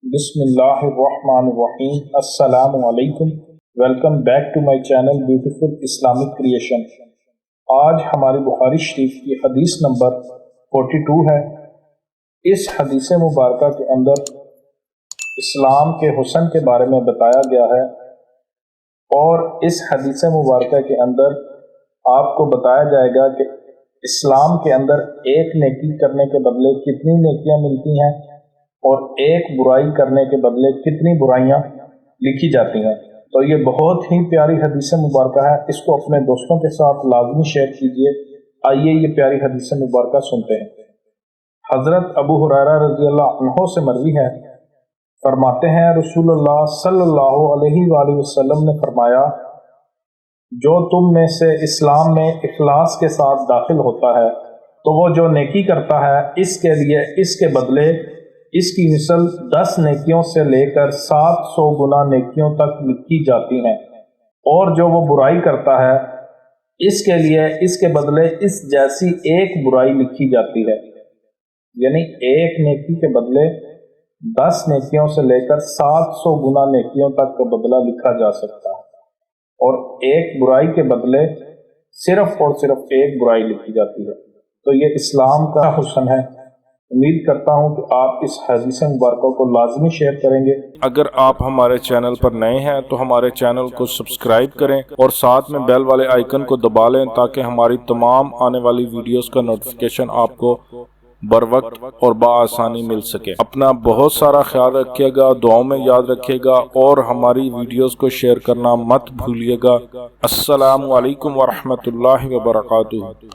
بسم اللہ الرحمن الرحیم۔ السلام علیکم، welcome back to my channel beautiful Islamic creation. آج ہماری بخاری شریف کی حدیث نمبر 42 ہے۔ اس حدیث مبارکہ کے اندر اسلام کے حسن کے بارے میں بتایا گیا ہے، اور اس حدیث مبارکہ کے اندر آپ کو بتایا جائے گا کہ اسلام کے اندر ایک نیکی کرنے کے بدلے کتنی نیکیاں ملتی ہیں اور ایک برائی کرنے کے بدلے کتنی برائیاں لکھی جاتی ہیں۔ تو یہ بہت ہی پیاری حدیث مبارکہ ہے، اس کو اپنے دوستوں کے ساتھ لازمی شیئر کیجیے۔ آئیے یہ پیاری حدیث مبارکہ سنتے ہیں۔ حضرت ابو ہریرہ رضی اللہ عنہ سے مروی ہے، فرماتے ہیں رسول اللہ صلی اللہ علیہ وآلہ وسلم نے فرمایا، جو تم میں سے اسلام میں اخلاص کے ساتھ داخل ہوتا ہے تو وہ جو نیکی کرتا ہے اس کے لیے اس کے بدلے اس کی مثل 10 نیکیوں سے لے کر 700 گنا نیکیوں تک لکھی جاتی ہیں، اور جو وہ برائی کرتا ہے اس کے لیے اس کے بدلے اس جیسی ایک برائی لکھی جاتی ہے۔ یعنی ایک نیکی کے بدلے 10 نیکیوں سے لے کر 700 گنا نیکیوں تک کا بدلہ لکھا جا سکتا ہے، اور ایک برائی کے بدلے صرف اور صرف ایک برائی لکھی جاتی ہے۔ تو یہ اسلام کا حسن ہے۔ امید کرتا ہوں کہ آپ اس حدیث مبارکہ کو لازمی شیئر کریں گے۔ اگر آپ ہمارے چینل پر نئے ہیں تو ہمارے چینل کو سبسکرائب کریں اور ساتھ میں بیل والے آئیکن کو دبا لیں تاکہ ہماری تمام آنے والی ویڈیوز کا نوٹیفیکیشن آپ کو بر وقت اور بآسانی مل سکے۔ اپنا بہت سارا خیال رکھیے گا، دعاؤں میں یاد رکھیے گا، اور ہماری ویڈیوز کو شیئر کرنا مت بھولیے گا۔ السلام علیکم ورحمۃ اللہ وبرکاتہ۔